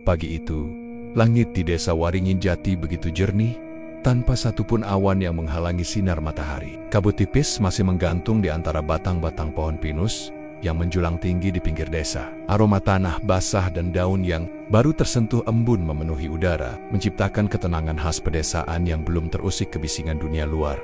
Pagi itu, langit di desa Waringin Jati begitu jernih, tanpa satupun awan yang menghalangi sinar matahari. Kabut tipis masih menggantung di antara batang-batang pohon pinus yang menjulang tinggi di pinggir desa. Aroma tanah basah dan daun yang baru tersentuh embun memenuhi udara, menciptakan ketenangan khas pedesaan yang belum terusik kebisingan dunia luar.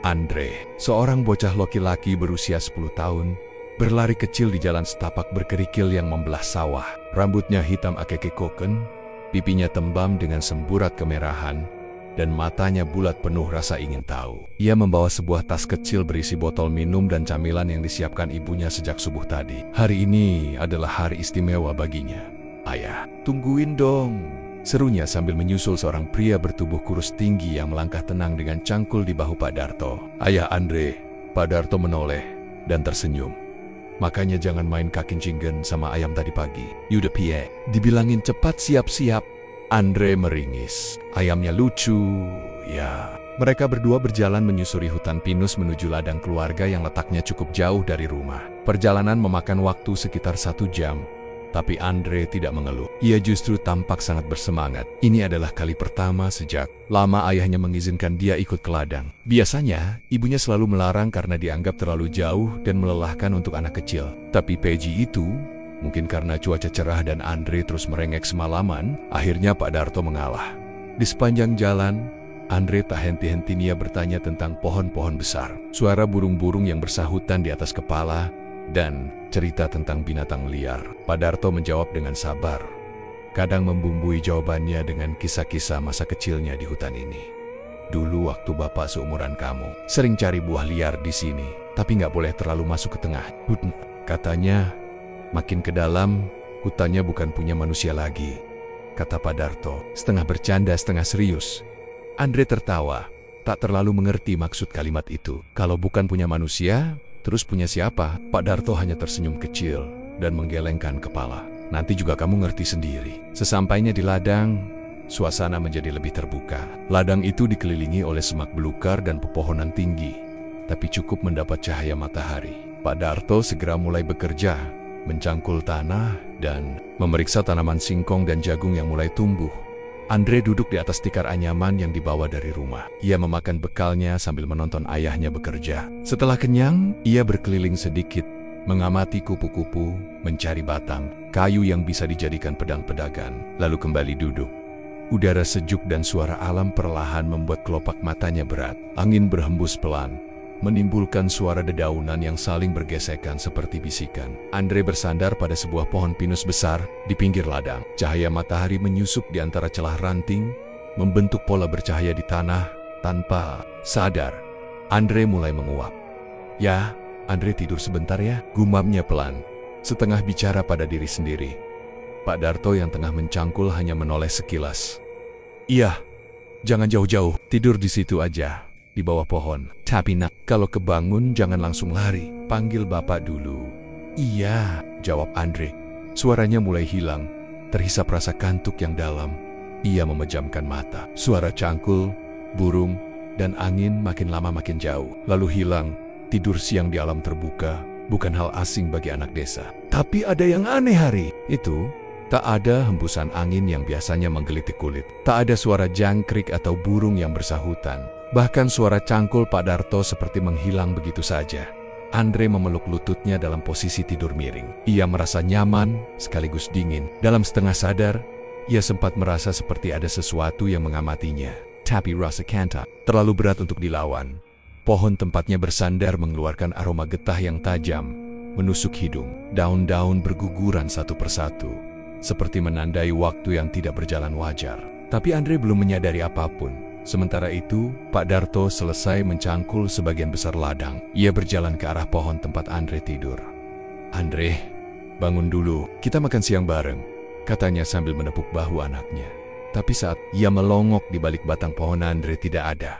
Andre, seorang bocah laki-laki berusia 10 tahun, berlari kecil di jalan setapak berkerikil yang membelah sawah. Rambutnya hitam akeke-koken, pipinya tembam dengan semburat kemerahan, dan matanya bulat penuh rasa ingin tahu. Ia membawa sebuah tas kecil berisi botol minum dan camilan yang disiapkan ibunya sejak subuh tadi. Hari ini adalah hari istimewa baginya. "Ayah, tungguin dong," serunya sambil menyusul seorang pria bertubuh kurus tinggi yang melangkah tenang dengan cangkul di bahu Pak Darto. "Ayah Andre." Pak Darto menoleh dan tersenyum. "Makanya jangan main kakincingen sama ayam tadi pagi. Yuda pie, dibilangin cepat siap-siap." Andre meringis. Ayamnya lucu, ya. Mereka berdua berjalan menyusuri hutan pinus menuju ladang keluarga yang letaknya cukup jauh dari rumah. Perjalanan memakan waktu sekitar 1 jam, tapi Andre tidak mengeluh. Ia justru tampak sangat bersemangat. Ini adalah kali pertama sejak lama ayahnya mengizinkan dia ikut ke ladang. Biasanya, ibunya selalu melarang karena dianggap terlalu jauh dan melelahkan untuk anak kecil. Tapi pagi itu, mungkin karena cuaca cerah dan Andre terus merengek semalaman, akhirnya Pak Darto mengalah. Di sepanjang jalan, Andre tak henti-hentinya bertanya tentang pohon-pohon besar, suara burung-burung yang bersahutan di atas kepala, dan cerita tentang binatang liar. Pak Darto menjawab dengan sabar, kadang membumbui jawabannya dengan kisah-kisah masa kecilnya di hutan ini. "Dulu waktu bapak seumuran kamu, sering cari buah liar di sini, tapi nggak boleh terlalu masuk ke tengah hutan," katanya. "Makin ke dalam, hutannya bukan punya manusia lagi," kata Pak Darto, setengah bercanda setengah serius. Andre tertawa, tak terlalu mengerti maksud kalimat itu. Kalau bukan punya manusia, terus punya siapa? Pak Darto hanya tersenyum kecil dan menggelengkan kepala. "Nanti juga kamu ngerti sendiri." Sesampainya di ladang, suasana menjadi lebih terbuka. Ladang itu dikelilingi oleh semak belukar dan pepohonan tinggi, tapi cukup mendapat cahaya matahari. Pak Darto segera mulai bekerja, mencangkul tanah, dan memeriksa tanaman singkong dan jagung yang mulai tumbuh. Andre duduk di atas tikar anyaman yang dibawa dari rumah. Ia memakan bekalnya sambil menonton ayahnya bekerja. Setelah kenyang, ia berkeliling sedikit, mengamati kupu-kupu, mencari batang kayu yang bisa dijadikan pedang pedagang, lalu kembali duduk. Udara sejuk dan suara alam perlahan membuat kelopak matanya berat. Angin berhembus pelan, menimbulkan suara dedaunan yang saling bergesekan seperti bisikan. Andre bersandar pada sebuah pohon pinus besar di pinggir ladang. Cahaya matahari menyusup di antara celah ranting, membentuk pola bercahaya di tanah. Tanpa sadar, Andre mulai menguap. "Ya, Andre tidur sebentar ya," gumamnya pelan, setengah bicara pada diri sendiri. Pak Darto yang tengah mencangkul hanya menoleh sekilas. "Iya, jangan jauh-jauh, tidur di situ aja, di bawah pohon. Tapi nak, kalau kebangun jangan langsung lari, panggil bapak dulu." "Iya," jawab Andre. Suaranya mulai hilang, terhisap rasa kantuk yang dalam. Ia memejamkan mata. Suara cangkul, burung, dan angin makin lama makin jauh, lalu hilang. Tidur siang di alam terbuka bukan hal asing bagi anak desa. Tapi ada yang aneh hari itu. Tak ada hembusan angin yang biasanya menggelitik kulit. Tak ada suara jangkrik atau burung yang bersahutan. Bahkan suara cangkul Pak Darto seperti menghilang begitu saja. Andre memeluk lututnya dalam posisi tidur miring. Ia merasa nyaman sekaligus dingin. Dalam setengah sadar, ia sempat merasa seperti ada sesuatu yang mengamatinya. Tapi rasa kanta terlalu berat untuk dilawan. Pohon tempatnya bersandar mengeluarkan aroma getah yang tajam, menusuk hidung. Daun-daun berguguran satu persatu, seperti menandai waktu yang tidak berjalan wajar. Tapi Andre belum menyadari apapun. Sementara itu, Pak Darto selesai mencangkul sebagian besar ladang. Ia berjalan ke arah pohon tempat Andre tidur. "Andre, bangun dulu, kita makan siang bareng," katanya sambil menepuk bahu anaknya. Tapi saat ia melongok di balik batang pohon, Andre tidak ada.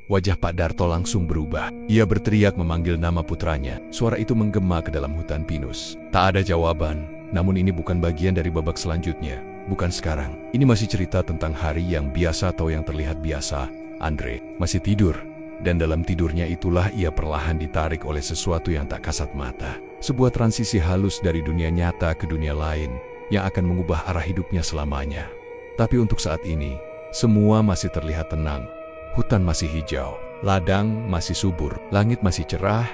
Wajah Pak Darto langsung berubah. Ia berteriak memanggil nama putranya. Suara itu menggema ke dalam hutan pinus. Tak ada jawaban, namun ini bukan bagian dari babak selanjutnya. Bukan sekarang. Ini masih cerita tentang hari yang biasa atau yang terlihat biasa. Andre masih tidur, dan dalam tidurnya itulah ia perlahan ditarik oleh sesuatu yang tak kasat mata. Sebuah transisi halus dari dunia nyata ke dunia lain, yang akan mengubah arah hidupnya selamanya. Tapi untuk saat ini, semua masih terlihat tenang. Hutan masih hijau, ladang masih subur, langit masih cerah,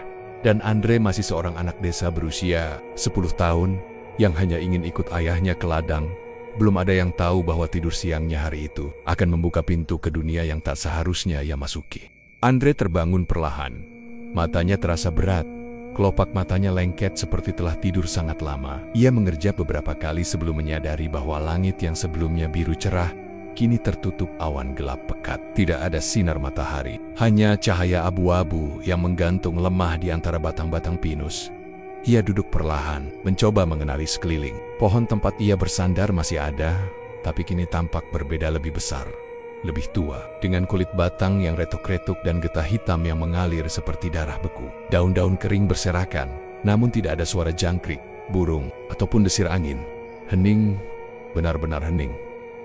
dan Andre masih seorang anak desa berusia 10 tahun yang hanya ingin ikut ayahnya ke ladang. Belum ada yang tahu bahwa tidur siangnya hari itu akan membuka pintu ke dunia yang tak seharusnya ia masuki. Andre terbangun perlahan. Matanya terasa berat. Kelopak matanya lengket seperti telah tidur sangat lama. Ia mengerjap beberapa kali sebelum menyadari bahwa langit yang sebelumnya biru cerah kini tertutup awan gelap pekat. Tidak ada sinar matahari, hanya cahaya abu-abu yang menggantung lemah di antara batang-batang pinus. Ia duduk perlahan, mencoba mengenali sekeliling. Pohon tempat ia bersandar masih ada, tapi kini tampak berbeda, lebih besar, lebih tua, dengan kulit batang yang retuk-retuk dan getah hitam yang mengalir seperti darah beku. Daun-daun kering berserakan, namun tidak ada suara jangkrik, burung, ataupun desir angin. Hening, benar-benar hening.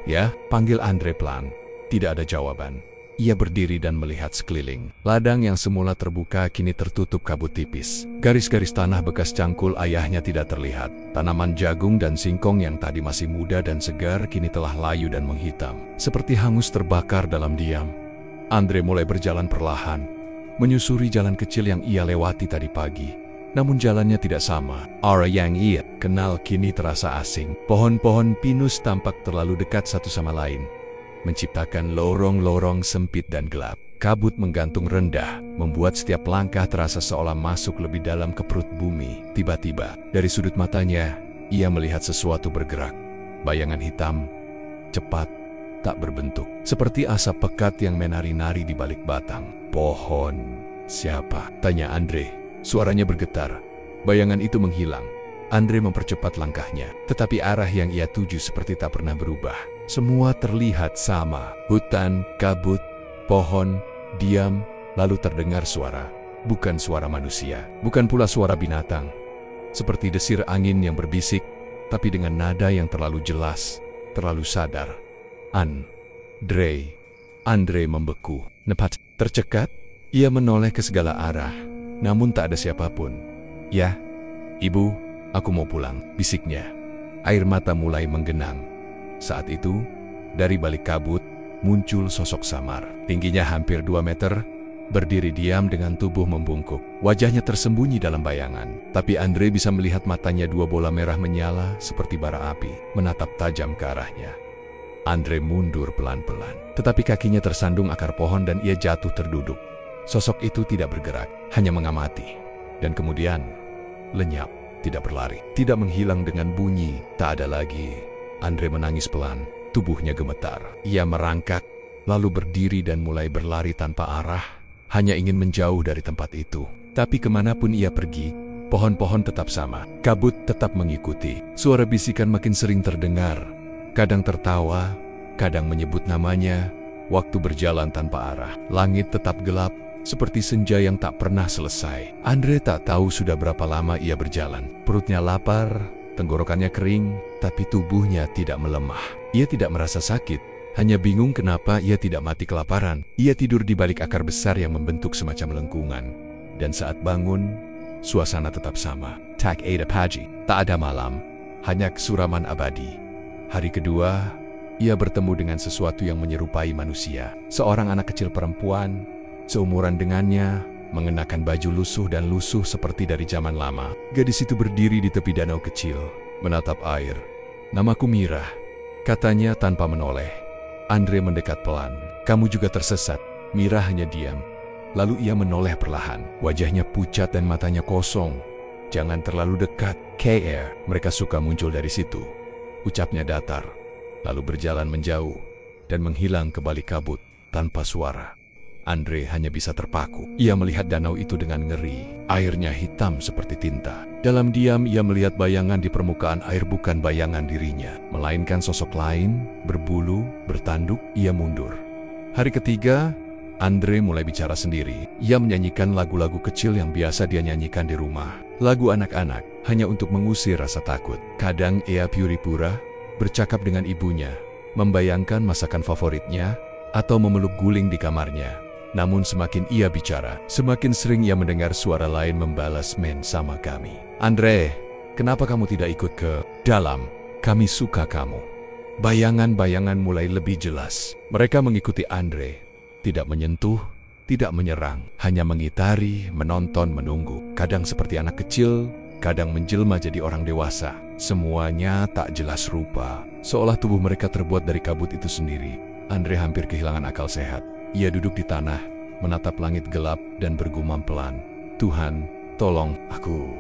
"Ya?" panggil Andre pelan. Tidak ada jawaban. Ia berdiri dan melihat sekeliling. Ladang yang semula terbuka kini tertutup kabut tipis. Garis-garis tanah bekas cangkul ayahnya tidak terlihat. Tanaman jagung dan singkong yang tadi masih muda dan segar kini telah layu dan menghitam, seperti hangus terbakar dalam diam. Andre mulai berjalan perlahan, menyusuri jalan kecil yang ia lewati tadi pagi. Namun jalannya tidak sama. Arah yang ia kenal kini terasa asing. Pohon-pohon pinus tampak terlalu dekat satu sama lain, menciptakan lorong-lorong sempit dan gelap. Kabut menggantung rendah, membuat setiap langkah terasa seolah masuk lebih dalam ke perut bumi. Tiba-tiba, dari sudut matanya, ia melihat sesuatu bergerak. Bayangan hitam, cepat, tak berbentuk, seperti asap pekat yang menari-nari di balik batang. "Pohon siapa?" tanya Andre. Suaranya bergetar. Bayangan itu menghilang. Andre mempercepat langkahnya, tetapi arah yang ia tuju seperti tak pernah berubah. Semua terlihat sama. Hutan, kabut, pohon, diam, lalu terdengar suara. Bukan suara manusia, bukan pula suara binatang. Seperti desir angin yang berbisik, tapi dengan nada yang terlalu jelas, terlalu sadar. Andre membeku. Nepat, tercekat. Ia menoleh ke segala arah, namun tak ada siapapun. "Ya, Ibu, aku mau pulang," bisiknya. Air mata mulai menggenang. Saat itu, dari balik kabut, muncul sosok samar. Tingginya hampir 2 meter, berdiri diam dengan tubuh membungkuk. Wajahnya tersembunyi dalam bayangan, tapi Andre bisa melihat matanya 2 bola merah menyala seperti bara api, menatap tajam ke arahnya. Andre mundur pelan-pelan, tetapi kakinya tersandung akar pohon dan ia jatuh terduduk. Sosok itu tidak bergerak, hanya mengamati. Dan kemudian, lenyap, tidak berlari, tidak menghilang dengan bunyi, tak ada lagi. Andre menangis pelan, tubuhnya gemetar. Ia merangkak, lalu berdiri dan mulai berlari tanpa arah, hanya ingin menjauh dari tempat itu. Tapi kemanapun ia pergi, pohon-pohon tetap sama, kabut tetap mengikuti. Suara bisikan makin sering terdengar, kadang tertawa, kadang menyebut namanya. Waktu berjalan tanpa arah, langit tetap gelap, seperti senja yang tak pernah selesai. Andre tak tahu sudah berapa lama ia berjalan. Perutnya lapar, tenggorokannya kering, tapi tubuhnya tidak melemah. Ia tidak merasa sakit, hanya bingung kenapa ia tidak mati kelaparan. Ia tidur di balik akar besar yang membentuk semacam lengkungan. Dan saat bangun, suasana tetap sama. Tak ada pagi, tak ada malam, hanya kesuraman abadi. Hari kedua, ia bertemu dengan sesuatu yang menyerupai manusia. Seorang anak kecil perempuan, seumuran dengannya, mengenakan baju lusuh dan lusuh seperti dari zaman lama. Gadis itu berdiri di tepi danau kecil, menatap air. "Namaku Mira," katanya tanpa menoleh. Andre mendekat pelan. "Kamu juga tersesat?" Mira hanya diam. Lalu ia menoleh perlahan. Wajahnya pucat dan matanya kosong. "Jangan terlalu dekat, KR." Mereka suka muncul dari situ, ucapnya datar, lalu berjalan menjauh dan menghilang ke balik kabut tanpa suara. Andre hanya bisa terpaku. Ia melihat danau itu dengan ngeri. Airnya hitam seperti tinta. Dalam diam ia melihat bayangan di permukaan air, bukan bayangan dirinya, melainkan sosok lain, berbulu, bertanduk. Ia mundur. Hari ketiga, Andre mulai bicara sendiri. Ia menyanyikan lagu-lagu kecil yang biasa dia nyanyikan di rumah. Lagu anak-anak, hanya untuk mengusir rasa takut. Kadang ia pura-pura bercakap dengan ibunya, membayangkan masakan favoritnya, atau memeluk guling di kamarnya. Namun semakin ia bicara, semakin sering ia mendengar suara lain membalas, "Men sama kami." "Andre, kenapa kamu tidak ikut ke dalam?" kami suka kamu." Bayangan-bayangan mulai lebih jelas. Mereka mengikuti Andre, tidak menyentuh, tidak menyerang, hanya mengitari, menonton, menunggu. Kadang seperti anak kecil, kadang menjelma jadi orang dewasa. Semuanya tak jelas rupa, seolah tubuh mereka terbuat dari kabut itu sendiri. Andre hampir kehilangan akal sehat. Ia duduk di tanah, menatap langit gelap dan bergumam pelan, "Tuhan, tolong, aku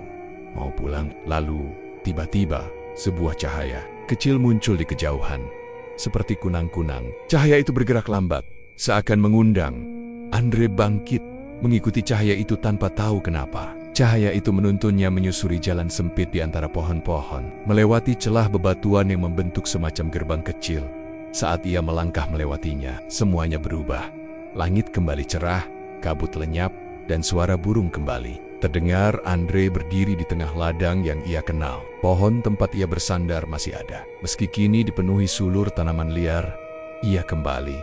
mau pulang." Lalu, tiba-tiba, sebuah cahaya kecil muncul di kejauhan, seperti kunang-kunang. Cahaya itu bergerak lambat, seakan mengundang. Andre bangkit, mengikuti cahaya itu tanpa tahu kenapa. Cahaya itu menuntunnya menyusuri jalan sempit di antara pohon-pohon, melewati celah bebatuan yang membentuk semacam gerbang kecil. Saat ia melangkah melewatinya, semuanya berubah. Langit kembali cerah, kabut lenyap, dan suara burung kembali terdengar. Andre berdiri di tengah ladang yang ia kenal. Pohon tempat ia bersandar masih ada. Meski kini dipenuhi sulur tanaman liar, ia kembali.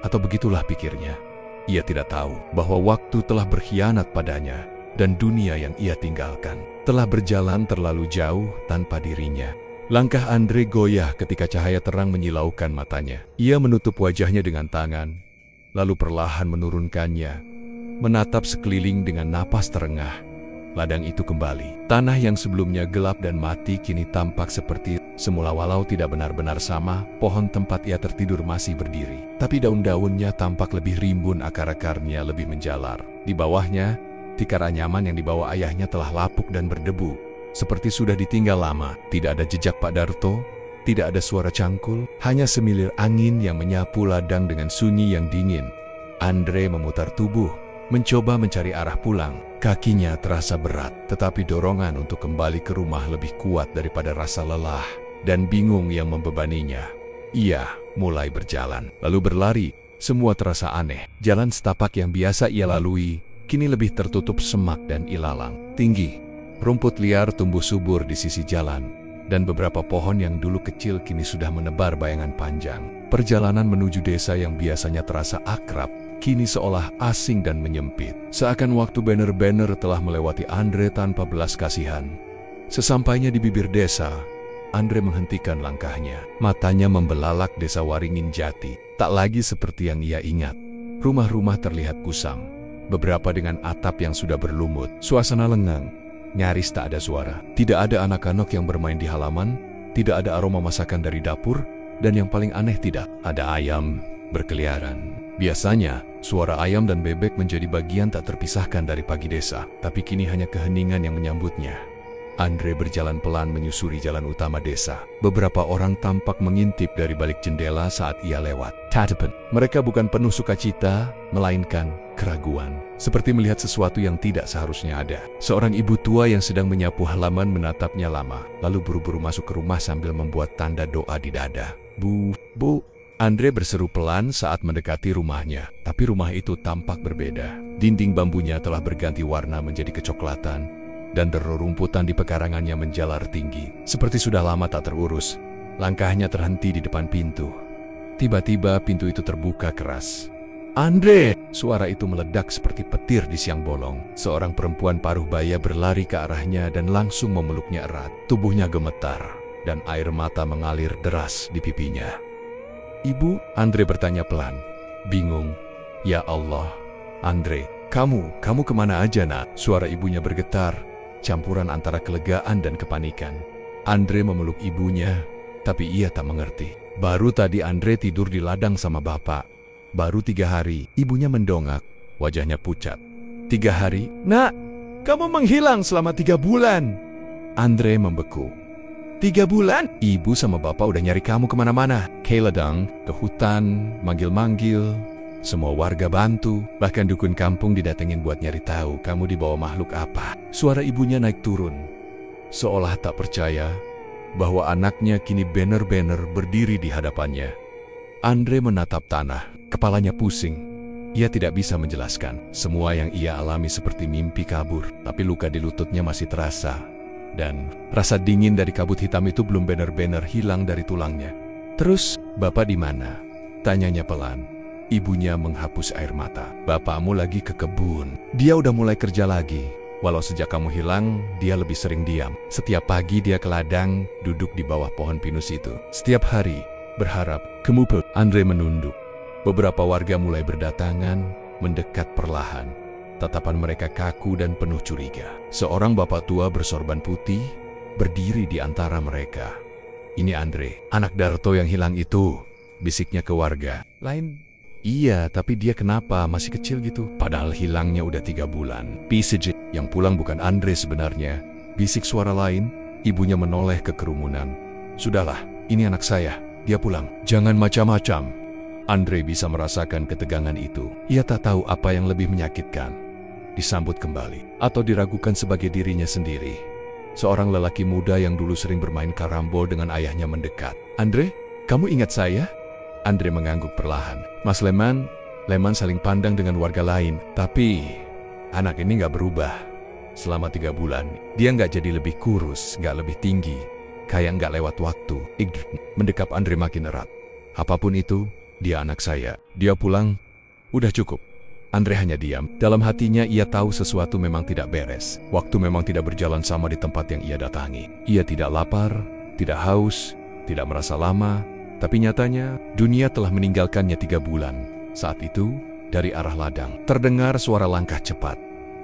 Atau begitulah pikirnya. Ia tidak tahu bahwa waktu telah berkhianat padanya, dan dunia yang ia tinggalkan telah berjalan terlalu jauh tanpa dirinya. Langkah Andre goyah ketika cahaya terang menyilaukan matanya. Ia menutup wajahnya dengan tangan, lalu perlahan menurunkannya, menatap sekeliling dengan napas terengah. Ladang itu kembali. Tanah yang sebelumnya gelap dan mati kini tampak seperti semula. Walau tidak benar-benar sama, pohon tempat ia tertidur masih berdiri. Tapi daun-daunnya tampak lebih rimbun, akar-akarnya lebih menjalar. Di bawahnya, tikar anyaman yang dibawa ayahnya telah lapuk dan berdebu, seperti sudah ditinggal lama. Tidak ada jejak Pak Darto, tidak ada suara cangkul, hanya semilir angin yang menyapu ladang dengan sunyi yang dingin. Andre memutar tubuh, mencoba mencari arah pulang. Kakinya terasa berat, tetapi dorongan untuk kembali ke rumah lebih kuat daripada rasa lelah dan bingung yang membebaninya. Ia mulai berjalan, lalu berlari. Semua terasa aneh. Jalan setapak yang biasa ia lalui, kini lebih tertutup semak dan ilalang. Tinggi, rumput liar tumbuh subur di sisi jalan, dan beberapa pohon yang dulu kecil kini sudah menebar bayangan panjang. Perjalanan menuju desa yang biasanya terasa akrab, kini seolah asing dan menyempit. Seakan waktu banner-banner telah melewati Andre tanpa belas kasihan. Sesampainya di bibir desa, Andre menghentikan langkahnya. Matanya membelalak desa Waringin Jati. Tak lagi seperti yang ia ingat. Rumah-rumah terlihat kusam, beberapa dengan atap yang sudah berlumut. Suasana lengang, nyaris tak ada suara. Tidak ada anak-anak yang bermain di halaman, tidak ada aroma masakan dari dapur, dan yang paling aneh, tidak ada ayam berkeliaran. Biasanya, suara ayam dan bebek menjadi bagian tak terpisahkan dari pagi desa, tapi kini hanya keheningan yang menyambutnya. Andre berjalan pelan menyusuri jalan utama desa. Beberapa orang tampak mengintip dari balik jendela saat ia lewat. Tatapan mereka bukan penuh sukacita, melainkan keraguan, seperti melihat sesuatu yang tidak seharusnya ada. Seorang ibu tua yang sedang menyapu halaman menatapnya lama, lalu buru-buru masuk ke rumah sambil membuat tanda doa di dada. Bu. Andre berseru pelan saat mendekati rumahnya, tapi rumah itu tampak berbeda. Dinding bambunya telah berganti warna menjadi kecoklatan, dan rerumputan di pekarangannya menjalar tinggi. Seperti sudah lama tak terurus, langkahnya terhenti di depan pintu. Tiba-tiba pintu itu terbuka keras. "Andre!" Suara itu meledak seperti petir di siang bolong. Seorang perempuan paruh baya berlari ke arahnya dan langsung memeluknya erat. Tubuhnya gemetar, dan air mata mengalir deras di pipinya. "Ibu?" Andre bertanya pelan, bingung. "Ya Allah, Andre, kamu kemana aja, nak?" Suara ibunya bergetar, campuran antara kelegaan dan kepanikan. Andre memeluk ibunya, tapi ia tak mengerti. Baru tadi Andre tidur di ladang sama bapak. Baru 3 hari, ibunya mendongak, wajahnya pucat. 3 hari? "Nak, kamu menghilang selama 3 bulan. Andre membeku. 3 bulan? Ibu sama bapak udah nyari kamu kemana-mana. Ke ladang, ke hutan, manggil-manggil. Semua warga bantu, bahkan dukun kampung didatengin buat nyari tahu kamu dibawa makhluk apa." Suara ibunya naik turun, seolah tak percaya bahwa anaknya kini benar-benar berdiri di hadapannya. Andre menatap tanah, kepalanya pusing. Ia tidak bisa menjelaskan. Semua yang ia alami seperti mimpi kabur, tapi luka di lututnya masih terasa. Dan rasa dingin dari kabut hitam itu belum benar-benar hilang dari tulangnya. "Terus, bapak di mana?" tanyanya pelan. Ibunya menghapus air mata. "Bapakmu lagi ke kebun. Dia udah mulai kerja lagi. Walau sejak kamu hilang, dia lebih sering diam. Setiap pagi dia ke ladang, duduk di bawah pohon pinus itu. Setiap hari, berharap, kamu pulang. Andre menunduk. Beberapa warga mulai berdatangan, mendekat perlahan. Tatapan mereka kaku dan penuh curiga. Seorang bapak tua bersorban putih, berdiri di antara mereka. Ini Andre, anak Darto yang hilang itu, bisiknya ke warga lain. Iya, tapi dia kenapa masih kecil gitu? Padahal hilangnya udah 3 bulan. PCJ, yang pulang bukan Andre sebenarnya. Bisik suara lain, ibunya menoleh ke kerumunan. Sudahlah, ini anak saya, dia pulang. Jangan macam-macam. Andre bisa merasakan ketegangan itu. Ia tak tahu apa yang lebih menyakitkan. Disambut kembali, atau diragukan sebagai dirinya sendiri. Seorang lelaki muda yang dulu sering bermain karambol dengan ayahnya mendekat. Andre, kamu ingat saya? Andre mengangguk perlahan. Mas Leman saling pandang dengan warga lain. Tapi anak ini gak berubah. Selama 3 bulan, dia gak jadi lebih kurus, gak lebih tinggi. Kayak gak lewat waktu. Mendekap Andre makin erat. Apapun itu, dia anak saya. Dia pulang, udah cukup. Andre hanya diam. Dalam hatinya ia tahu sesuatu memang tidak beres. Waktu memang tidak berjalan sama di tempat yang ia datangi. Ia tidak lapar, tidak haus, tidak merasa lama. Tapi nyatanya, dunia telah meninggalkannya 3 bulan. Saat itu, dari arah ladang, terdengar suara langkah cepat.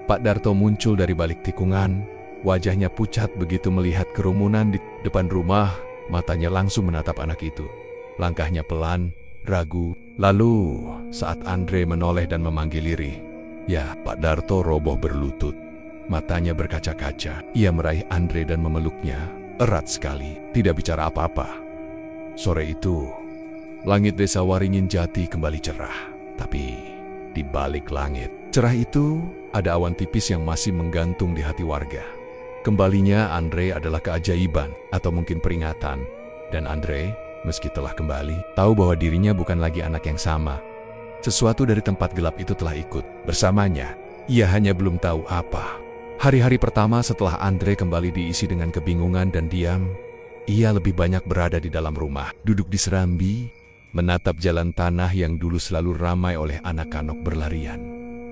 Pak Darto muncul dari balik tikungan. Wajahnya pucat begitu melihat kerumunan di depan rumah. Matanya langsung menatap anak itu. Langkahnya pelan, ragu. Lalu, saat Andre menoleh dan memanggil lirih, ya, Pak Darto roboh berlutut. Matanya berkaca-kaca. Ia meraih Andre dan memeluknya. Erat sekali, tidak bicara apa-apa. Sore itu, langit desa Waringin Jati kembali cerah. Tapi, di balik langit cerah itu, ada awan tipis yang masih menggantung di hati warga. Kembalinya Andre adalah keajaiban, atau mungkin peringatan. Dan Andre, meski telah kembali, tahu bahwa dirinya bukan lagi anak yang sama. Sesuatu dari tempat gelap itu telah ikut bersamanya. Ia hanya belum tahu apa. Hari-hari pertama setelah Andre kembali diisi dengan kebingungan dan diam, ia lebih banyak berada di dalam rumah, duduk di serambi, menatap jalan tanah yang dulu selalu ramai oleh anak-anak berlarian.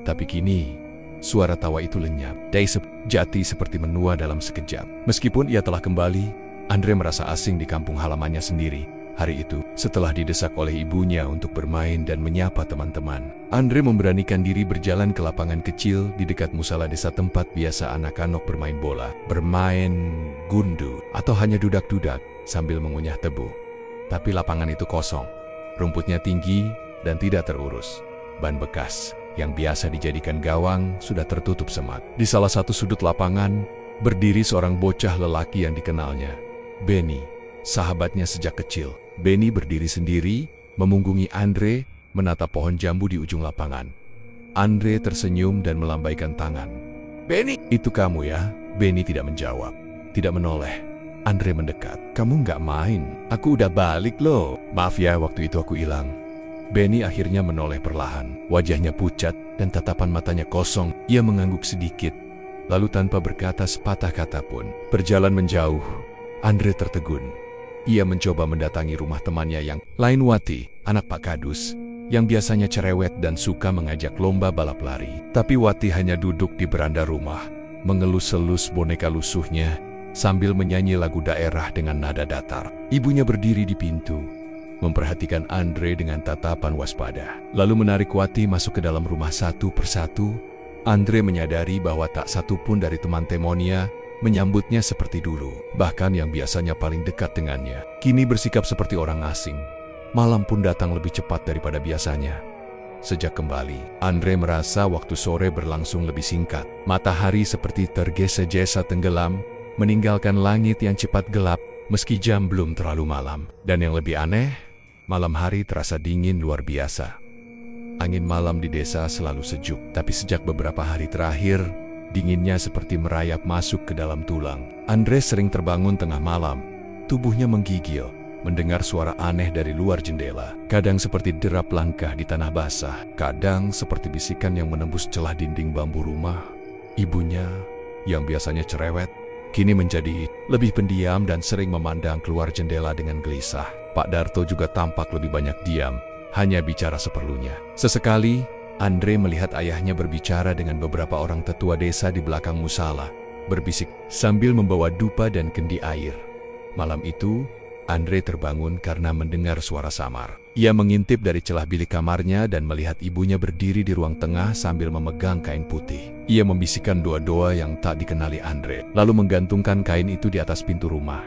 Tapi kini, suara tawa itu lenyap. Desa Jati seperti menua dalam sekejap. Meskipun ia telah kembali, Andre merasa asing di kampung halamannya sendiri. Hari itu, setelah didesak oleh ibunya untuk bermain dan menyapa teman-teman, Andre memberanikan diri berjalan ke lapangan kecil di dekat musala desa tempat biasa anak-anak bermain bola, bermain gundu, atau hanya dudak-dudak sambil mengunyah tebu. Tapi lapangan itu kosong, rumputnya tinggi dan tidak terurus. Ban bekas yang biasa dijadikan gawang sudah tertutup semak. Di salah satu sudut lapangan, berdiri seorang bocah lelaki yang dikenalnya, Benny, sahabatnya sejak kecil. Benny berdiri sendiri, memunggungi Andre, menatap pohon jambu di ujung lapangan. Andre tersenyum dan melambaikan tangan. Benny, itu kamu ya? Benny tidak menjawab, tidak menoleh. Andre mendekat. Kamu nggak main? Aku udah balik loh. Maaf ya, waktu itu aku hilang. Benny akhirnya menoleh perlahan. Wajahnya pucat dan tatapan matanya kosong. Ia mengangguk sedikit, lalu tanpa berkata sepatah kata pun, berjalan menjauh. Andre tertegun. Ia mencoba mendatangi rumah temannya yang lain, Wati, anak Pak Kadus, yang biasanya cerewet dan suka mengajak lomba balap lari. Tapi Wati hanya duduk di beranda rumah, mengelus-elus boneka lusuhnya, sambil menyanyi lagu daerah dengan nada datar. Ibunya berdiri di pintu, memperhatikan Andre dengan tatapan waspada, lalu menarik Wati masuk ke dalam rumah satu persatu. Andre menyadari bahwa tak satu pun dari teman temonia menyambutnya seperti dulu. Bahkan yang biasanya paling dekat dengannya, kini bersikap seperti orang asing. Malam pun datang lebih cepat daripada biasanya. Sejak kembali, Andre merasa waktu sore berlangsung lebih singkat. Matahari seperti tergesa-gesa tenggelam, meninggalkan langit yang cepat gelap, meski jam belum terlalu malam. Dan yang lebih aneh, malam hari terasa dingin luar biasa. Angin malam di desa selalu sejuk, tapi sejak beberapa hari terakhir, dinginnya seperti merayap masuk ke dalam tulang. Andre sering terbangun tengah malam, tubuhnya menggigil, mendengar suara aneh dari luar jendela. Kadang seperti derap langkah di tanah basah, kadang seperti bisikan yang menembus celah dinding bambu rumah. Ibunya, yang biasanya cerewet, kini menjadi lebih pendiam dan sering memandang keluar jendela dengan gelisah. Pak Darto juga tampak lebih banyak diam, hanya bicara seperlunya. Sesekali, Andre melihat ayahnya berbicara dengan beberapa orang tetua desa di belakang musala, berbisik sambil membawa dupa dan kendi air. Malam itu, Andre terbangun karena mendengar suara samar. Ia mengintip dari celah bilik kamarnya dan melihat ibunya berdiri di ruang tengah sambil memegang kain putih. Ia membisikkan doa-doa yang tak dikenali Andre, lalu menggantungkan kain itu di atas pintu rumah.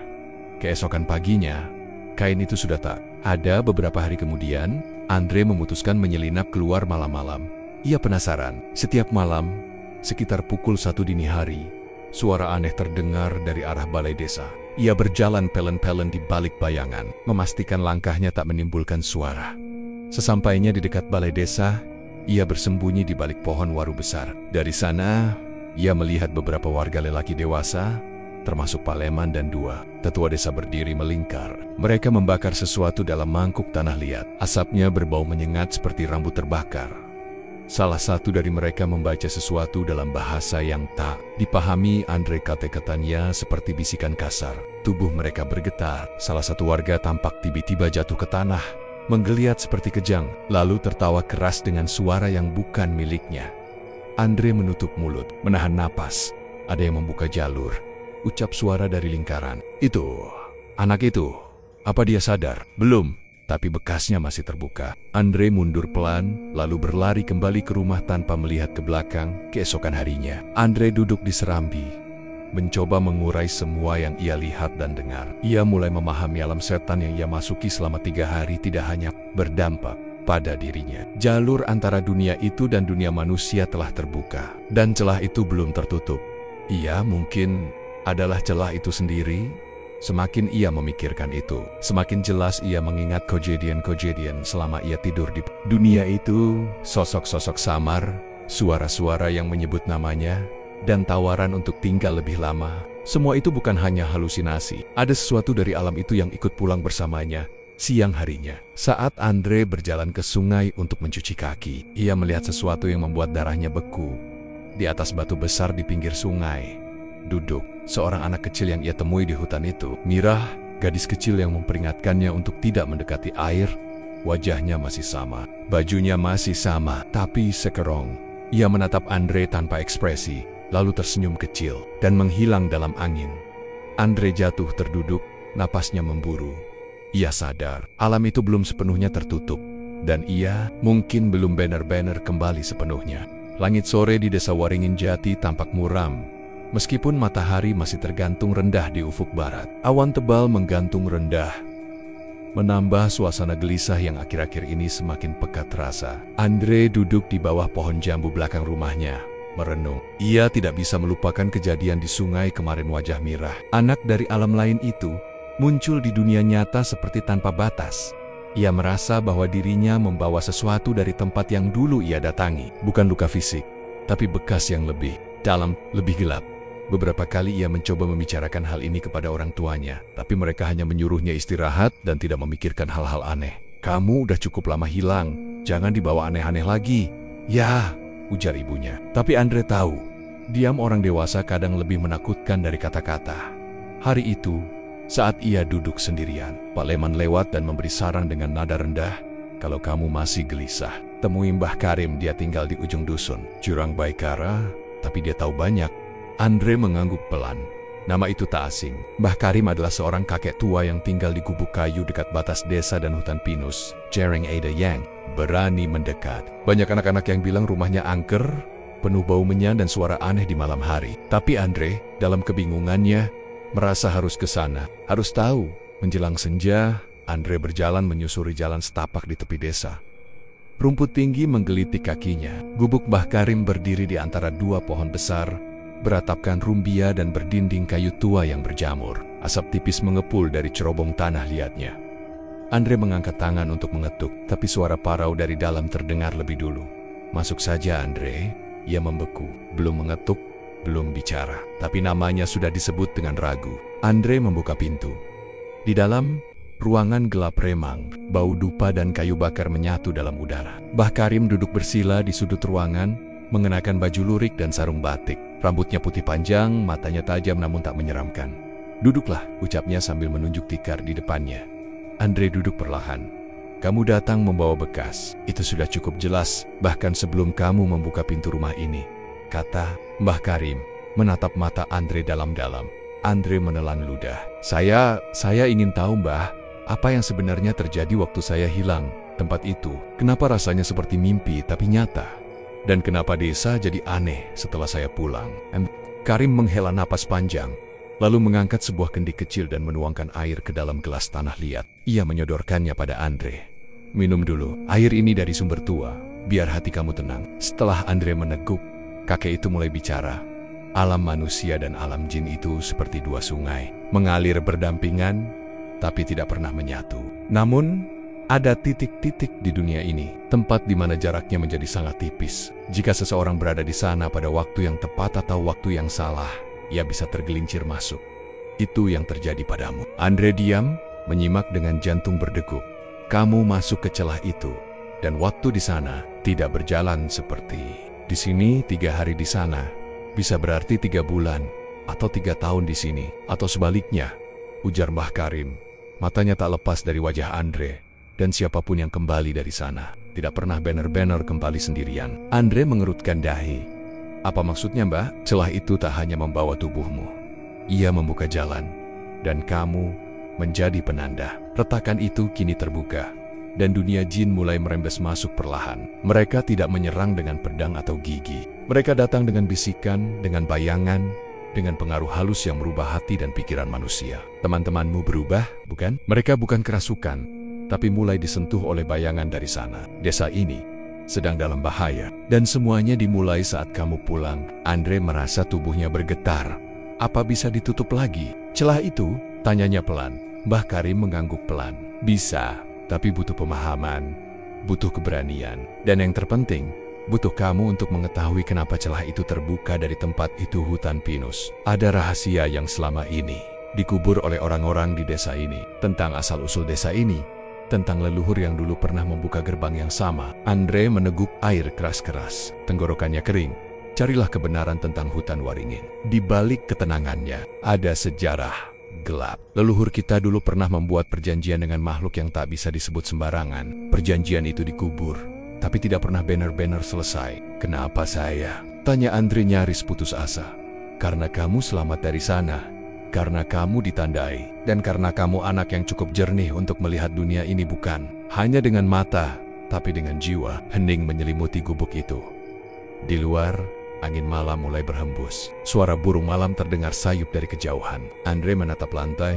Keesokan paginya, kain itu sudah tak ada. Beberapa hari kemudian, Andre memutuskan menyelinap keluar malam-malam. Ia penasaran. Setiap malam, sekitar pukul 1 dini hari, suara aneh terdengar dari arah balai desa. Ia berjalan pelen-pelen di balik bayangan, memastikan langkahnya tak menimbulkan suara. Sesampainya di dekat balai desa, ia bersembunyi di balik pohon waru besar. Dari sana, ia melihat beberapa warga lelaki dewasa, termasuk Pak Leman dan 2 tetua desa berdiri melingkar. Mereka membakar sesuatu dalam mangkuk tanah liat. Asapnya berbau menyengat seperti rambut terbakar. Salah satu dari mereka membaca sesuatu dalam bahasa yang tak dipahami Andre. Kata-katanya seperti bisikan kasar. Tubuh mereka bergetar. Salah satu warga tampak tiba-tiba jatuh ke tanah, menggeliat seperti kejang, lalu tertawa keras dengan suara yang bukan miliknya. Andre menutup mulut, menahan napas. Ada yang membuka jalur. Ucap suara dari lingkaran. Itu, anak itu. Apa dia sadar? Belum. Tapi bekasnya masih terbuka. Andre mundur pelan, lalu berlari kembali ke rumah tanpa melihat ke belakang. Keesokan harinya, Andre duduk di serambi, mencoba mengurai semua yang ia lihat dan dengar. Ia mulai memahami alam setan yang ia masuki selama 3 hari tidak hanya berdampak pada dirinya. Jalur antara dunia itu dan dunia manusia telah terbuka, dan celah itu belum tertutup. Ia mungkin adalah celah itu sendiri. Semakin ia memikirkan itu, semakin jelas ia mengingat kejadian-kejadian selama ia tidur di dunia itu. Sosok-sosok samar, suara-suara yang menyebut namanya, dan tawaran untuk tinggal lebih lama. Semua itu bukan hanya halusinasi. Ada sesuatu dari alam itu yang ikut pulang bersamanya. Siang harinya, saat Andre berjalan ke sungai untuk mencuci kaki, ia melihat sesuatu yang membuat darahnya beku. Di atas batu besar di pinggir sungai, duduk seorang anak kecil yang ia temui di hutan itu. Mirah, gadis kecil yang memperingatkannya untuk tidak mendekati air. Wajahnya masih sama, bajunya masih sama, tapi sekarang ia menatap Andre tanpa ekspresi, lalu tersenyum kecil dan menghilang dalam angin. Andre jatuh terduduk, napasnya memburu. Ia sadar, alam itu belum sepenuhnya tertutup, dan ia mungkin belum benar-benar kembali sepenuhnya. Langit sore di desa Waringin Jati tampak muram, meskipun matahari masih tergantung rendah di ufuk barat. Awan tebal menggantung rendah, menambah suasana gelisah yang akhir-akhir ini semakin pekat terasa. Andre duduk di bawah pohon jambu belakang rumahnya, merenung. Ia tidak bisa melupakan kejadian di sungai kemarin. Wajah Mirah, anak dari alam lain itu, muncul di dunia nyata seperti tanpa batas. Ia merasa bahwa dirinya membawa sesuatu dari tempat yang dulu ia datangi. Bukan luka fisik, tapi bekas yang lebih dalam, lebih gelap. Beberapa kali ia mencoba membicarakan hal ini kepada orang tuanya, tapi mereka hanya menyuruhnya istirahat dan tidak memikirkan hal-hal aneh. Kamu udah cukup lama hilang, jangan dibawa aneh-aneh lagi. Ya, ujar ibunya. Tapi Andre tahu, diam orang dewasa kadang lebih menakutkan dari kata-kata. Hari itu, saat ia duduk sendirian, Pak Leman lewat dan memberi saran dengan nada rendah. Kalau kamu masih gelisah, temui Mbah Karim, dia tinggal di ujung dusun. Jurang Baikara, tapi dia tahu banyak. Andre mengangguk pelan. Nama itu tak asing. Mbah Karim adalah seorang kakek tua yang tinggal di gubuk kayu dekat batas desa dan hutan pinus. Jarang ada yang berani mendekat. Banyak anak-anak yang bilang rumahnya angker, penuh bau menyan dan suara aneh di malam hari. Tapi Andre, dalam kebingungannya, merasa harus ke sana. Harus tahu. Menjelang senja, Andre berjalan menyusuri jalan setapak di tepi desa. Rumput tinggi menggelitik kakinya. Gubuk Mbah Karim berdiri di antara 2 pohon besar, beratapkan rumbia dan berdinding kayu tua yang berjamur. Asap tipis mengepul dari cerobong tanah liatnya. Andre mengangkat tangan untuk mengetuk, tapi suara parau dari dalam terdengar lebih dulu. Masuk saja, Andre. Ia membeku. Belum mengetuk, belum bicara, tapi namanya sudah disebut dengan ragu. Andre membuka pintu. Di dalam, ruangan gelap remang, bau dupa dan kayu bakar menyatu dalam udara. Mbah Karim duduk bersila di sudut ruangan, mengenakan baju lurik dan sarung batik. Rambutnya putih panjang, matanya tajam namun tak menyeramkan. Duduklah, ucapnya sambil menunjuk tikar di depannya. Andre duduk perlahan. Kamu datang membawa bekas. Itu sudah cukup jelas, bahkan sebelum kamu membuka pintu rumah ini, kata Mbah Karim, menatap mata Andre dalam-dalam. Andre menelan ludah. Saya ingin tahu, Mbah, apa yang sebenarnya terjadi waktu saya hilang. Tempat itu, kenapa rasanya seperti mimpi tapi nyata? Dan kenapa desa jadi aneh setelah saya pulang? Karim menghela napas panjang, lalu mengangkat sebuah kendi kecil dan menuangkan air ke dalam gelas tanah liat. Ia menyodorkannya pada Andre. Minum dulu, air ini dari sumber tua, biar hati kamu tenang. Setelah Andre meneguk, kakek itu mulai bicara. Alam manusia dan alam jin itu seperti dua sungai, mengalir berdampingan, tapi tidak pernah menyatu. Namun, ada titik-titik di dunia ini, tempat di mana jaraknya menjadi sangat tipis. Jika seseorang berada di sana pada waktu yang tepat atau waktu yang salah, ia bisa tergelincir masuk. Itu yang terjadi padamu. Andre diam, menyimak dengan jantung berdegup. Kamu masuk ke celah itu, dan waktu di sana tidak berjalan seperti di sini. 3 hari di sana bisa berarti 3 bulan, atau 3 tahun di sini, atau sebaliknya, ujar Mbah Karim. Matanya tak lepas dari wajah Andre, dan siapapun yang kembali dari sana tidak pernah benar-benar kembali sendirian. Andre mengerutkan dahi. Apa maksudnya, Mbah? Celah itu tak hanya membawa tubuhmu, ia membuka jalan, dan kamu menjadi penanda. Retakan itu kini terbuka, dan dunia jin mulai merembes masuk perlahan. Mereka tidak menyerang dengan pedang atau gigi. Mereka datang dengan bisikan, dengan bayangan, dengan pengaruh halus yang merubah hati dan pikiran manusia. Teman-temanmu berubah, bukan? Mereka bukan kerasukan, tapi mulai disentuh oleh bayangan dari sana. Desa ini sedang dalam bahaya, dan semuanya dimulai saat kamu pulang. Andre merasa tubuhnya bergetar. Apa bisa ditutup lagi? Celah itu? Tanyanya pelan. Mbah Karim mengangguk pelan. Bisa, tapi butuh pemahaman, butuh keberanian, dan yang terpenting, butuh kamu untuk mengetahui kenapa celah itu terbuka dari tempat itu. Hutan pinus. Ada rahasia yang selama ini dikubur oleh orang-orang di desa ini, tentang asal-usul desa ini, tentang leluhur yang dulu pernah membuka gerbang yang sama. Andre meneguk air keras-keras. Tenggorokannya kering. Carilah kebenaran tentang hutan Waringin. Di balik ketenangannya, ada sejarah gelap. Leluhur kita dulu pernah membuat perjanjian dengan makhluk yang tak bisa disebut sembarangan. Perjanjian itu dikubur, tapi tidak pernah benar-benar selesai. Kenapa saya? Tanya Andre nyaris putus asa. Karena kamu selamat dari sana, karena kamu ditandai, dan karena kamu anak yang cukup jernih untuk melihat dunia ini bukan hanya dengan mata, tapi dengan jiwa. Hening menyelimuti gubuk itu. Di luar, angin malam mulai berhembus. Suara burung malam terdengar sayup dari kejauhan. Andre menatap lantai.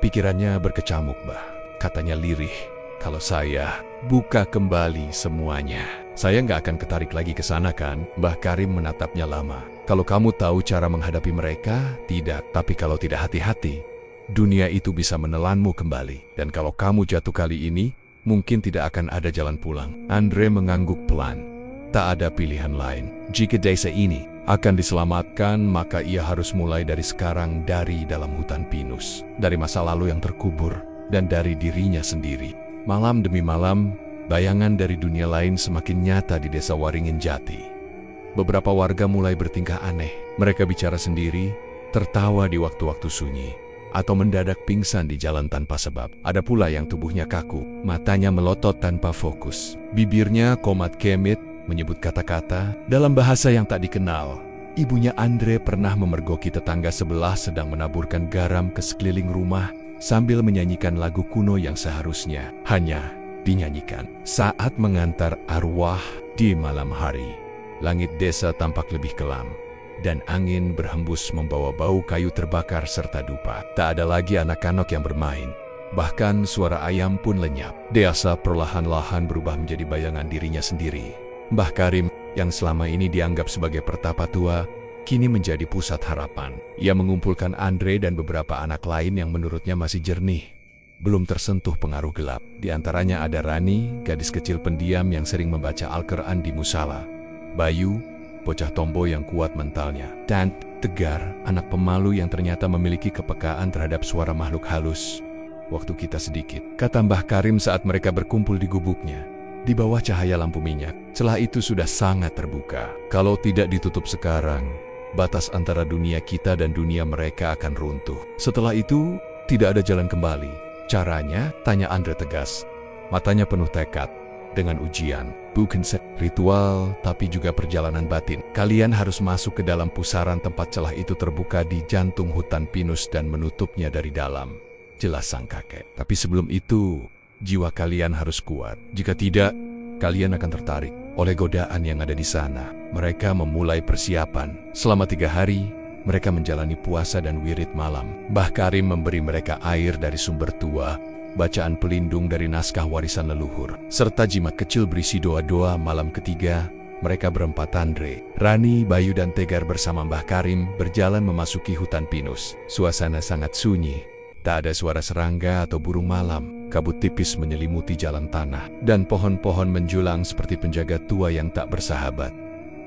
Pikirannya berkecamuk, Bah. Katanya lirih. Kalau saya buka kembali semuanya, saya nggak akan ketarik lagi ke sana, kan? Mbah Karim menatapnya lama. Kalau kamu tahu cara menghadapi mereka, tidak. Tapi kalau tidak hati-hati, dunia itu bisa menelanmu kembali. Dan kalau kamu jatuh kali ini, mungkin tidak akan ada jalan pulang. Andre mengangguk pelan. Tak ada pilihan lain. Jika desa ini akan diselamatkan, maka ia harus mulai dari sekarang, dari dalam hutan pinus, dari masa lalu yang terkubur, dan dari dirinya sendiri. Malam demi malam, bayangan dari dunia lain semakin nyata di desa Waringin Jati. Beberapa warga mulai bertingkah aneh. Mereka bicara sendiri, tertawa di waktu-waktu sunyi, atau mendadak pingsan di jalan tanpa sebab. Ada pula yang tubuhnya kaku, matanya melotot tanpa fokus, bibirnya komat kemit, menyebut kata-kata dalam bahasa yang tak dikenal. Ibunya Andre pernah memergoki tetangga sebelah sedang menaburkan garam ke sekeliling rumah sambil menyanyikan lagu kuno yang seharusnya hanya dinyanyikan saat mengantar arwah di malam hari. Langit desa tampak lebih kelam, dan angin berhembus membawa bau kayu terbakar serta dupa. Tak ada lagi anak-anak yang bermain. Bahkan suara ayam pun lenyap. Desa perlahan-lahan berubah menjadi bayangan dirinya sendiri. Mbah Karim, yang selama ini dianggap sebagai pertapa tua, kini menjadi pusat harapan. Ia mengumpulkan Andre dan beberapa anak lain yang menurutnya masih jernih, belum tersentuh pengaruh gelap. Di antaranya ada Rani, gadis kecil pendiam yang sering membaca Al-Quran di musala. Bayu, bocah tomboy yang kuat mentalnya. Dan Tegar, anak pemalu yang ternyata memiliki kepekaan terhadap suara makhluk halus. Waktu kita sedikit, kata Mbah Karim saat mereka berkumpul di gubuknya. Di bawah cahaya lampu minyak, celah itu sudah sangat terbuka. Kalau tidak ditutup sekarang, batas antara dunia kita dan dunia mereka akan runtuh. Setelah itu, tidak ada jalan kembali. Caranya? Tanya Andre tegas. Matanya penuh tekad. Dengan ujian, bukan ritual, tapi juga perjalanan batin. Kalian harus masuk ke dalam pusaran tempat celah itu terbuka di jantung hutan pinus dan menutupnya dari dalam. Jelas sang kakek. Tapi sebelum itu, jiwa kalian harus kuat. Jika tidak, kalian akan tertarik oleh godaan yang ada di sana. Mereka memulai persiapan. Selama 3 hari, mereka menjalani puasa dan wirid malam. Mbah Karim memberi mereka air dari sumber tua, bacaan pelindung dari naskah warisan leluhur, serta jimat kecil berisi doa-doa. Malam ketiga, mereka berempat, Andre, Rani, Bayu, dan Tegar bersama Mbah Karim berjalan memasuki hutan pinus. Suasana sangat sunyi. Tak ada suara serangga atau burung malam. Kabut tipis menyelimuti jalan tanah, dan pohon-pohon menjulang seperti penjaga tua yang tak bersahabat.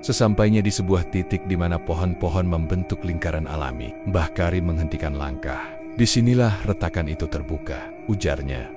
Sesampainya di sebuah titik di mana pohon-pohon membentuk lingkaran alami, Mbah Karim menghentikan langkah. Disinilah retakan itu terbuka, ujarnya.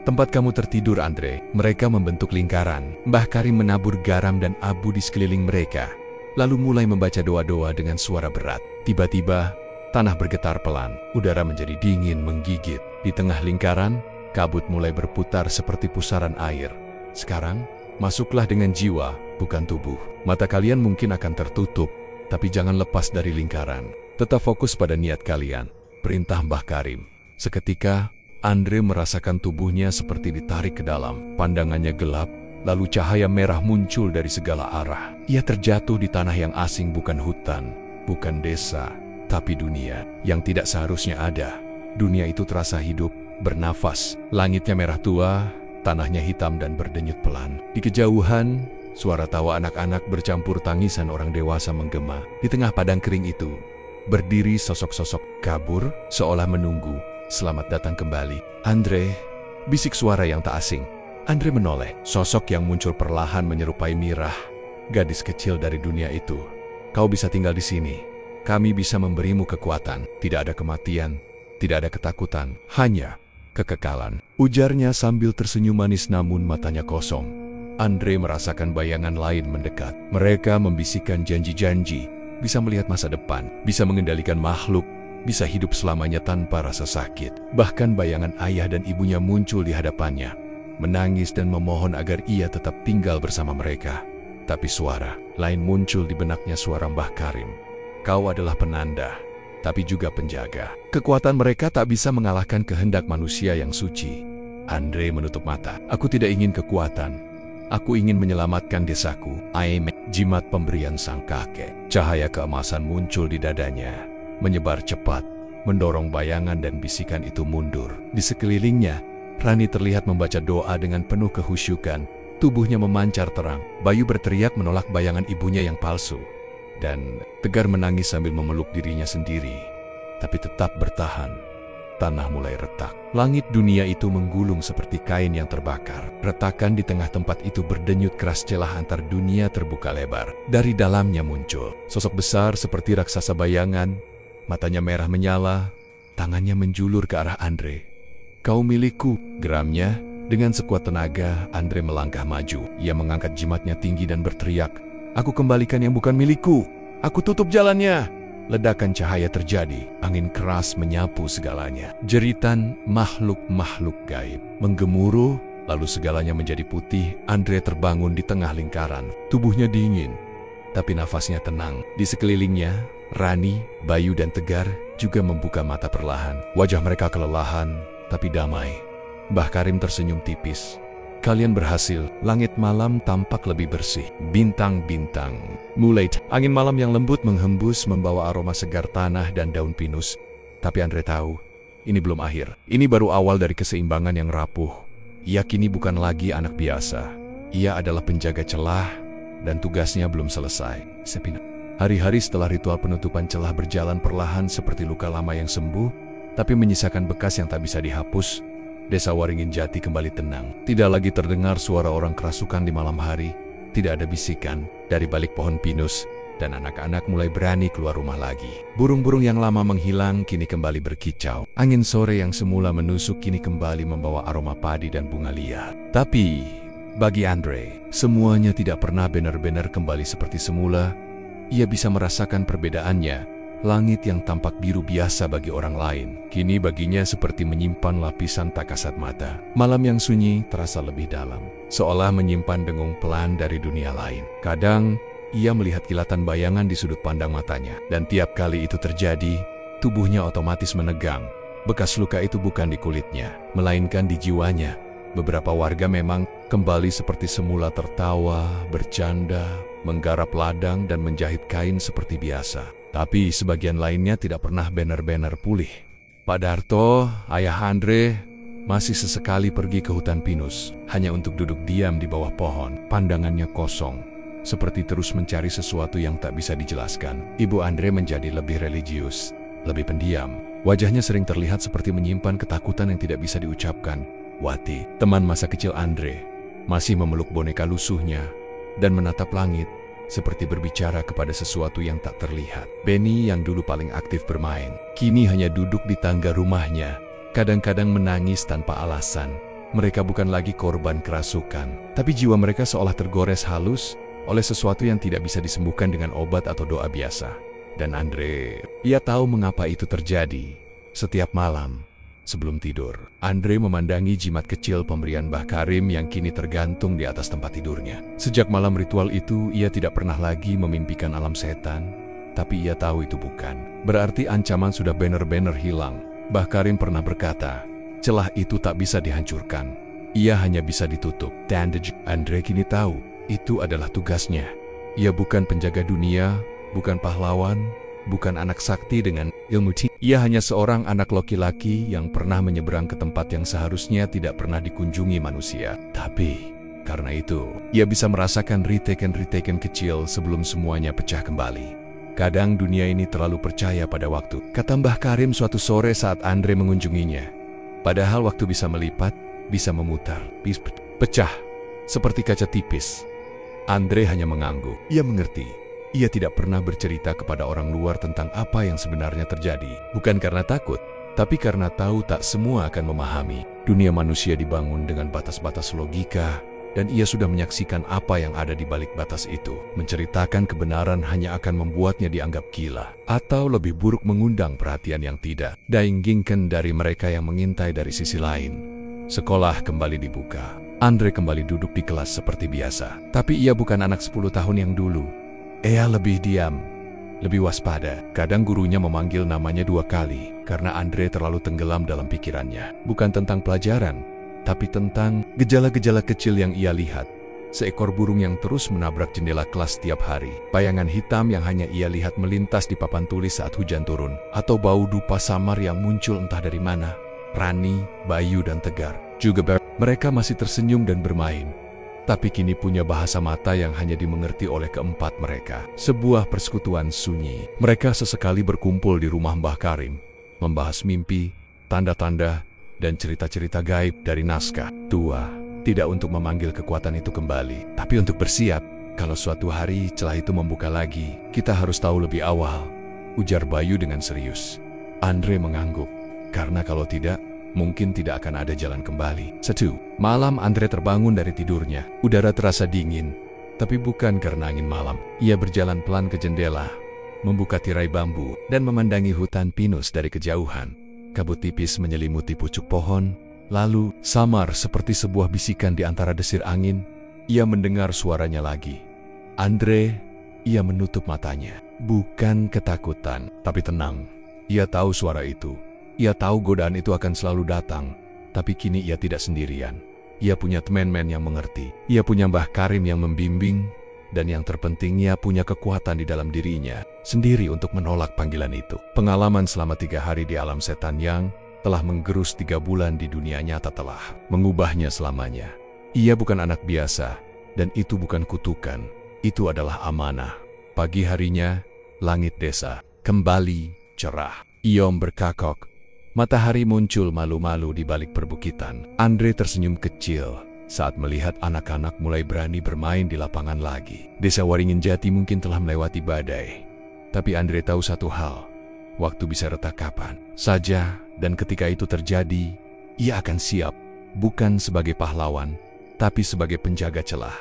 Tempat kamu tertidur, Andre. Mereka membentuk lingkaran. Mbah Karim menabur garam dan abu di sekeliling mereka, lalu mulai membaca doa-doa dengan suara berat. Tiba-tiba, tanah bergetar pelan, udara menjadi dingin menggigit. Di tengah lingkaran, kabut mulai berputar seperti pusaran air. Sekarang, masuklah dengan jiwa, bukan tubuh. Mata kalian mungkin akan tertutup, tapi jangan lepas dari lingkaran. Tetap fokus pada niat kalian, perintah Mbah Karim. Seketika, Andre merasakan tubuhnya seperti ditarik ke dalam. Pandangannya gelap, lalu cahaya merah muncul dari segala arah. Ia terjatuh di tanah yang asing, bukan hutan, bukan desa, tapi dunia yang tidak seharusnya ada. Dunia itu terasa hidup, bernafas. Langitnya merah tua, tanahnya hitam dan berdenyut pelan. Di kejauhan, suara tawa anak-anak bercampur tangisan orang dewasa menggema. Di tengah padang kering itu, berdiri sosok-sosok kabur, seolah menunggu selamat datang kembali. Andre, bisik suara yang tak asing. Andre menoleh. Sosok yang muncul perlahan menyerupai Mirah, gadis kecil dari dunia itu. Kau bisa tinggal di sini. Kami bisa memberimu kekuatan. Tidak ada kematian, tidak ada ketakutan, hanya kekekalan, ujarnya sambil tersenyum manis namun matanya kosong. Andre merasakan bayangan lain mendekat. Mereka membisikkan janji-janji, bisa melihat masa depan, bisa mengendalikan makhluk, bisa hidup selamanya tanpa rasa sakit. Bahkan bayangan ayah dan ibunya muncul di hadapannya, menangis dan memohon agar ia tetap tinggal bersama mereka. Tapi suara lain muncul di benaknya, suara Mbah Karim. Kau adalah penanda, tapi juga penjaga. Kekuatan mereka tak bisa mengalahkan kehendak manusia yang suci. Andre menutup mata. Aku tidak ingin kekuatan. Aku ingin menyelamatkan desaku. Jimat pemberian sang kakek. Cahaya keemasan muncul di dadanya, menyebar cepat, mendorong bayangan dan bisikan itu mundur. Di sekelilingnya, Rani terlihat membaca doa dengan penuh kehusyukan. Tubuhnya memancar terang. Bayu berteriak menolak bayangan ibunya yang palsu. Dan Tegar menangis sambil memeluk dirinya sendiri, tapi tetap bertahan. Tanah mulai retak. Langit dunia itu menggulung seperti kain yang terbakar. Retakan di tengah tempat itu berdenyut keras, celah antar dunia terbuka lebar. Dari dalamnya muncul sosok besar seperti raksasa bayangan. Matanya merah menyala, tangannya menjulur ke arah Andre. Kau milikku, geramnya. Dengan sekuat tenaga, Andre melangkah maju. Ia mengangkat jimatnya tinggi dan berteriak, aku kembalikan yang bukan milikku. Aku tutup jalannya. Ledakan cahaya terjadi. Angin keras menyapu segalanya. Jeritan makhluk-makhluk gaib menggemuruh, lalu segalanya menjadi putih. Andre terbangun di tengah lingkaran. Tubuhnya dingin, tapi nafasnya tenang. Di sekelilingnya, Rani, Bayu, dan Tegar juga membuka mata perlahan. Wajah mereka kelelahan, tapi damai. Mbah Karim tersenyum tipis. Kalian berhasil. Langit malam tampak lebih bersih. Bintang-bintang mulai. Angin malam yang lembut menghembus membawa aroma segar tanah dan daun pinus. Tapi Andre tahu, ini belum akhir. Ini baru awal dari keseimbangan yang rapuh. Ia kini bukan lagi anak biasa. Ia adalah penjaga celah, dan tugasnya belum selesai. Hari-hari setelah ritual penutupan celah berjalan perlahan seperti luka lama yang sembuh, tapi menyisakan bekas yang tak bisa dihapus. Desa Waringin Jati kembali tenang. Tidak lagi terdengar suara orang kerasukan di malam hari. Tidak ada bisikan dari balik pohon pinus, dan anak-anak mulai berani keluar rumah lagi. Burung-burung yang lama menghilang kini kembali berkicau. Angin sore yang semula menusuk kini kembali membawa aroma padi dan bunga liar. Tapi bagi Andre, semuanya tidak pernah benar-benar kembali seperti semula. Ia bisa merasakan perbedaannya Langit yang tampak biru biasa bagi orang lain, kini baginya seperti menyimpan lapisan tak kasat mata. Malam yang sunyi terasa lebih dalam, seolah menyimpan dengung pelan dari dunia lain. Kadang, ia melihat kilatan bayangan di sudut pandang matanya, dan tiap kali itu terjadi, tubuhnya otomatis menegang. Bekas luka itu bukan di kulitnya, melainkan di jiwanya. Beberapa warga memang kembali seperti semula tertawa, bercanda, menggarap ladang dan menjahit kain seperti biasa. Tapi sebagian lainnya tidak pernah benar-benar pulih. Pak Darto, ayah Andre, masih sesekali pergi ke hutan pinus, hanya untuk duduk diam di bawah pohon. Pandangannya kosong, seperti terus mencari sesuatu yang tak bisa dijelaskan. Ibu Andre menjadi lebih religius, lebih pendiam. Wajahnya sering terlihat seperti menyimpan ketakutan yang tidak bisa diucapkan. Wati, teman masa kecil Andre, masih memeluk boneka lusuhnya dan menatap langit, seperti berbicara kepada sesuatu yang tak terlihat. Benny yang dulu paling aktif bermain, kini hanya duduk di tangga rumahnya, kadang-kadang menangis tanpa alasan. Mereka bukan lagi korban kerasukan, tapi jiwa mereka seolah tergores halus oleh sesuatu yang tidak bisa disembuhkan dengan obat atau doa biasa. Dan Andre, ia tahu mengapa itu terjadi. Setiap malam, sebelum tidur, Andre memandangi jimat kecil pemberian Mbah Karim yang kini tergantung di atas tempat tidurnya. Sejak malam ritual itu, ia tidak pernah lagi memimpikan alam setan, tapi ia tahu itu bukan berarti ancaman sudah benar-benar hilang. Mbah Karim pernah berkata, celah itu tak bisa dihancurkan, ia hanya bisa ditutup. Dan Andre kini tahu, itu adalah tugasnya. Ia bukan penjaga dunia, bukan pahlawan, bukan anak sakti dengan ilmu tinggi. Ia hanya seorang anak laki-laki yang pernah menyeberang ke tempat yang seharusnya tidak pernah dikunjungi manusia. Tapi, karena itu, ia bisa merasakan retakan-retakan kecil sebelum semuanya pecah kembali. Kadang dunia ini terlalu percaya pada waktu, kata Mbah Karim suatu sore saat Andre mengunjunginya. Padahal waktu bisa melipat, bisa memutar, pecah, seperti kaca tipis. Andre hanya mengangguk. Ia mengerti. Ia tidak pernah bercerita kepada orang luar tentang apa yang sebenarnya terjadi. Bukan karena takut, tapi karena tahu tak semua akan memahami. Dunia manusia dibangun dengan batas-batas logika, dan ia sudah menyaksikan apa yang ada di balik batas itu. Menceritakan kebenaran hanya akan membuatnya dianggap gila, atau lebih buruk mengundang perhatian yang tidak diinginkan dari mereka yang mengintai dari sisi lain. Sekolah kembali dibuka. Andre kembali duduk di kelas seperti biasa. Tapi ia bukan anak 10 tahun yang dulu. Ia lebih diam, lebih waspada. Kadang gurunya memanggil namanya 2 kali, karena Andre terlalu tenggelam dalam pikirannya. Bukan tentang pelajaran, tapi tentang gejala-gejala kecil yang ia lihat. Seekor burung yang terus menabrak jendela kelas setiap hari. Bayangan hitam yang hanya ia lihat melintas di papan tulis saat hujan turun. Atau bau dupa samar yang muncul entah dari mana. Rani, Bayu, dan Tegar juga mereka masih tersenyum dan bermain. Tapi kini punya bahasa mata yang hanya dimengerti oleh keempat mereka. Sebuah persekutuan sunyi. Mereka sesekali berkumpul di rumah Mbah Karim, membahas mimpi, tanda-tanda, dan cerita-cerita gaib dari naskah tua. Tidak untuk memanggil kekuatan itu kembali, tapi untuk bersiap. Kalau suatu hari celah itu membuka lagi, kita harus tahu lebih awal, ujar Bayu dengan serius. Andre mengangguk, karena kalau tidak, mungkin tidak akan ada jalan kembali. Malam Andre terbangun dari tidurnya. Udara terasa dingin, tapi bukan karena angin malam. Ia berjalan pelan ke jendela, membuka tirai bambu, dan memandangi hutan pinus dari kejauhan. Kabut tipis menyelimuti pucuk pohon, lalu samar seperti sebuah bisikan di antara desir angin. Ia mendengar suaranya lagi. Andre, ia menutup matanya. Bukan ketakutan, tapi tenang. Ia tahu suara itu. Ia tahu godaan itu akan selalu datang, tapi kini ia tidak sendirian. Ia punya teman-teman yang mengerti. Ia punya Mbah Karim yang membimbing, dan yang terpenting ia punya kekuatan di dalam dirinya sendiri untuk menolak panggilan itu. Pengalaman selama 3 hari di alam setan yang telah menggerus 3 bulan di dunia nyata telah mengubahnya selamanya. Ia bukan anak biasa, dan itu bukan kutukan. Itu adalah amanah. Pagi harinya, langit desa kembali cerah. Iom berkakok. Matahari muncul malu-malu di balik perbukitan. Andre tersenyum kecil saat melihat anak-anak mulai berani bermain di lapangan lagi. Desa Waringin Jati mungkin telah melewati badai. Tapi Andre tahu satu hal, waktu bisa retak kapan saja, dan ketika itu terjadi, ia akan siap, bukan sebagai pahlawan, tapi sebagai penjaga celah.